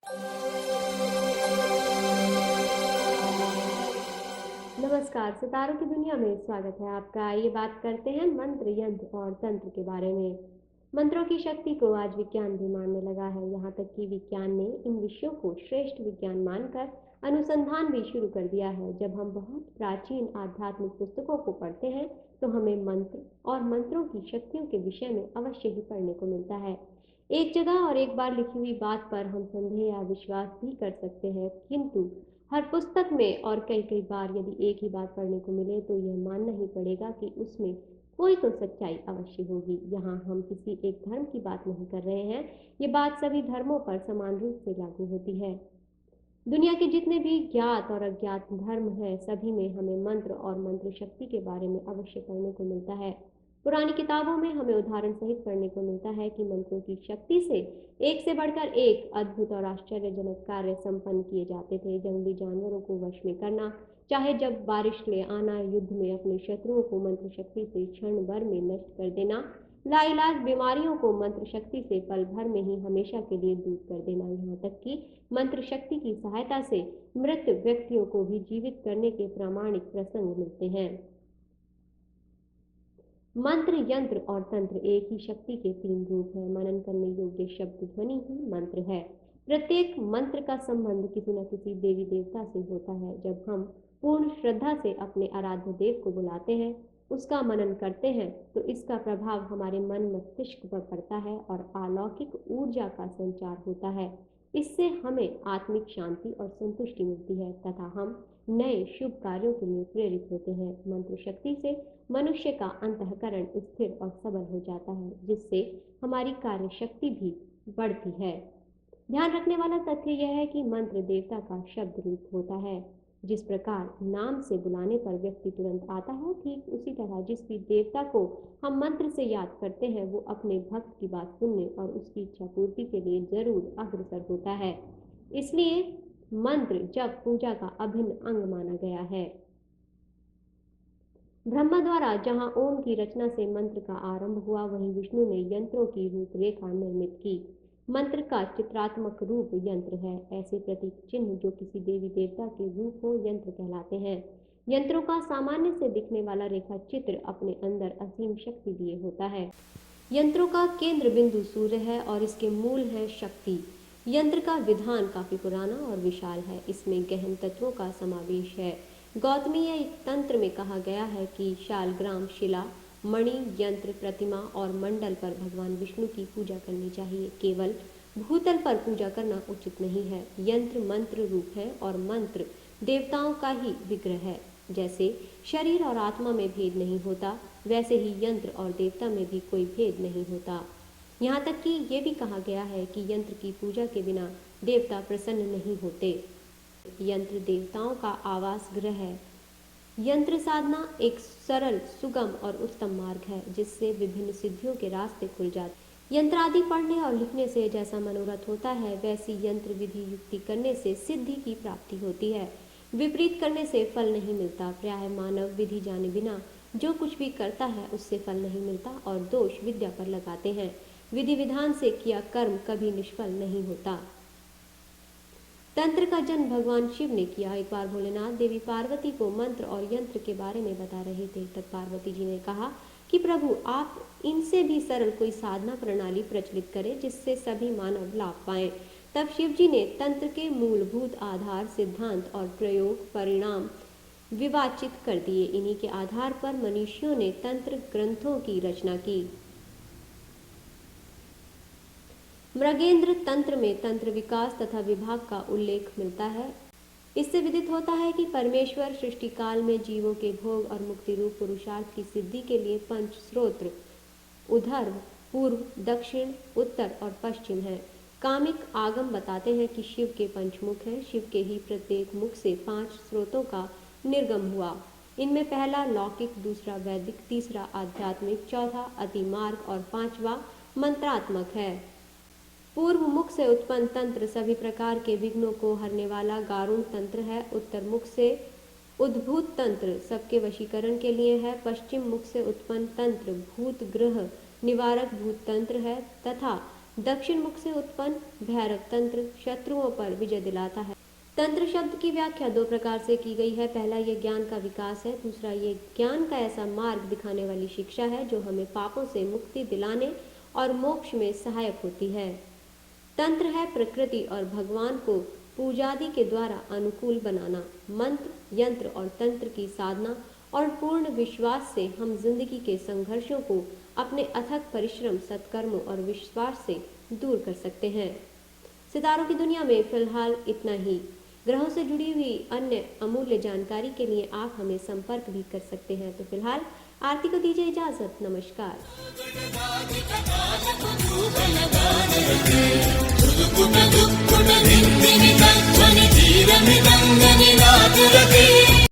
नमस्कार, सितारों की दुनिया में स्वागत है आपका। आइए बात करते हैं मंत्र, यंत्र और तंत्र के बारे में। मंत्रों की शक्ति को आज विज्ञान भी मानने लगा है, यहाँ तक कि विज्ञान ने इन विषयों को श्रेष्ठ विज्ञान मानकर अनुसंधान भी शुरू कर दिया है। जब हम बहुत प्राचीन आध्यात्मिक पुस्तकों को पढ़ते हैं, तो हमें मंत्र और मंत्रों की शक्तियों के विषय में अवश्य ही पढ़ने को मिलता है। एक जगह और एक बार लिखी हुई बात पर हम संदेह या विश्वास भी कर सकते हैं, किंतु हर पुस्तक में और कई-कई बार यदि एक ही बात पढ़ने को मिले तो यह मानना ही पड़ेगा कि उसमें कोई तो सच्चाई अवश्य होगी। यहाँ हम किसी एक धर्म की बात नहीं कर रहे हैं, ये बात सभी धर्मों पर समान रूप से लागू होती है। दुनिया के जितने भी ज्ञात और अज्ञात धर्म हैं, सभी में हमें मंत्र और मंत्र शक्ति के बारे में अवश्य पढ़ने को मिलता है। पुरानी किताबों में हमें उदाहरण सहित पढ़ने को मिलता है कि मंत्रों की शक्ति से एक से बढ़कर एक अद्भुत और आश्चर्यजनक कार्य संपन्न किए जाते थे। जंगली जानवरों को वश में करना, चाहे जब बारिश ले आना, युद्ध में अपने शत्रुओं को मंत्र शक्ति से क्षण भर में नष्ट कर देना, लाइलाज बीमारियों को मंत्र शक्ति से पल भर में ही हमेशा के लिए दूर कर देना, यहाँ तक कि मंत्र शक्ति की सहायता से मृत व्यक्तियों को भी जीवित करने के प्रामाणिक प्रसंग मिलते हैं। मंत्र, यंत्र और तंत्र एक ही शक्ति के तीन रूप हैं। मनन करने योग्य शब्द ध्वनि ही मंत्र है। प्रत्येक मंत्र का संबंध किसी न किसी देवी देवता से होता है। जब हम पूर्ण श्रद्धा से अपने आराध्य देव को बुलाते हैं, उसका मनन करते हैं, तो इसका प्रभाव हमारे मन मस्तिष्क पर पड़ता है और अलौकिक ऊर्जा का संचार होता है। इससे हमें आत्मिक शांति और संतुष्टि मिलती है तथा हम नए शुभ कार्यों के लिए प्रेरित होते हैं। मंत्र शक्ति से मनुष्य का अंतःकरण स्थिर और सबल हो जाता है, जिससे हमारी कार्य शक्ति भी बढ़ती है। ध्यान रखने वाला तथ्य यह है कि मंत्र देवता का शब्द रूप होता है। जिस प्रकार नाम से बुलाने पर व्यक्ति तुरंत आता है, ठीक उसी तरह जिस भी देवता को हम मंत्र से याद करते हैं, वो अपने भक्त की बात सुनने और उसकी इच्छा पूर्ति के लिए जरूर अग्रसर होता है। इसलिए मंत्र जब पूजा का अभिन्न अंग माना गया है। ब्रह्मा द्वारा जहाँ ओम की रचना से मंत्र का आरंभ हुआ, वहीं विष्णु ने यंत्रों की रूपरेखा निर्मित की। मंत्र का चित्रात्मक रूप यंत्र है। ऐसे प्रतीक चिन्ह जो किसी देवी देवता के रूप हो, यंत्र कहलाते हैं। यंत्रों का सामान्य से दिखने वाला रेखा चित्र अपने अंदर असीम शक्ति लिए होता है। यंत्रों का केंद्र बिंदु सूर्य है और इसके मूल है शक्ति। यंत्र का विधान काफी पुराना और विशाल है। इसमें गहन तत्वों का समावेश है। गौतमीय तंत्र में कहा गया है कि शालग्राम, शिला, मणि, यंत्र, प्रतिमा और मंडल पर भगवान विष्णु की पूजा करनी चाहिए। केवल भूतल पर पूजा करना उचित नहीं है। यंत्र मंत्र रूप है और मंत्र देवताओं का ही विग्रह है। जैसे शरीर और आत्मा में भेद नहीं होता, वैसे ही यंत्र और देवता में भी कोई भेद नहीं होता। यहाँ तक कि ये भी कहा गया है कि यंत्र की पूजा के बिना देवता प्रसन्न नहीं होते। यंत्र देवताओं का आवास गृह है। यंत्र साधना एक सरल, सुगम और उत्तम मार्ग है, जिससे विभिन्न सिद्धियों के रास्ते खुल जाते। यंत्र आदि पढ़ने और लिखने से जैसा मनोरथ होता है, वैसी यंत्र विधि युक्ति करने से सिद्धि की प्राप्ति होती है। विपरीत करने से फल नहीं मिलता। प्रायः मानव विधि जाने बिना जो कुछ भी करता है, उससे फल नहीं मिलता और दोष विद्या पर लगाते हैं। विधि विधान से किया कर्म कभी निष्फल नहीं होता। तंत्र का जन्म भगवान शिव ने किया। एक बार भोलेनाथ देवी पार्वती को मंत्र और यंत्र के बारे में बता रहे थे। तब पार्वती जी ने कहा कि प्रभु, आप इनसे भी सरल कोई साधना प्रणाली प्रचलित करें, जिससे सभी मानव लाभ पाएं। तब शिव जी ने तंत्र के मूलभूत आधार, सिद्धांत और प्रयोग परिणाम विवाचित कर दिए। इन्हीं के आधार पर मनीषियों ने तंत्र ग्रंथों की रचना की। मृगेंद्र तंत्र में तंत्र विकास तथा विभाग का उल्लेख मिलता है। इससे विदित होता है कि परमेश्वर सृष्टि काल में जीवों के भोग और मुक्ति रूप पुरुषार्थ की सिद्धि के लिए पंच स्रोत्र ऊर्ध्व, पूर्व, दक्षिण, उत्तर और पश्चिम है। कामिक आगम बताते हैं कि शिव के पंचमुख हैं। शिव के ही प्रत्येक मुख से 5 स्रोतों का निर्गम हुआ। इनमें पहला लौकिक, दूसरा वैदिक, तीसरा आध्यात्मिक, चौथा अतिमार्ग और 5वां मंत्रात्मक है। पूर्व मुख से उत्पन्न तंत्र सभी प्रकार के विघ्नों को हरने वाला गारुण तंत्र है। उत्तर मुख से उद्भूत तंत्र सबके वशीकरण के लिए है। पश्चिम मुख से उत्पन्न तंत्र भूत ग्रह निवारक भूत तंत्र है तथा दक्षिण मुख से उत्पन्न भैरव तंत्र शत्रुओं पर विजय दिलाता है। तंत्र शब्द की व्याख्या दो प्रकार से की गई है। पहला, ये ज्ञान का विकास है। दूसरा, ये ज्ञान का ऐसा मार्ग दिखाने वाली शिक्षा है जो हमें पापों से मुक्ति दिलाने और मोक्ष में सहायक होती है। तंत्र है प्रकृति और भगवान को पूजादि के द्वारा अनुकूल बनाना। मंत्र, यंत्र और तंत्र की साधना और पूर्ण विश्वास से हम जिंदगी के संघर्षों को अपने अथक परिश्रम, सत्कर्मों और विश्वास से दूर कर सकते हैं। सितारों की दुनिया में फिलहाल इतना ही। ग्रहों से जुड़ी हुई अन्य अमूल्य जानकारी के लिए आप हमें संपर्क भी कर सकते हैं। तो फिलहाल आरती को दीजिए इजाजत। नमस्कार। दुःखुट दुःखुट धिन्दिनि तत्त्वनि धीरमृदङ्गनि नादुरते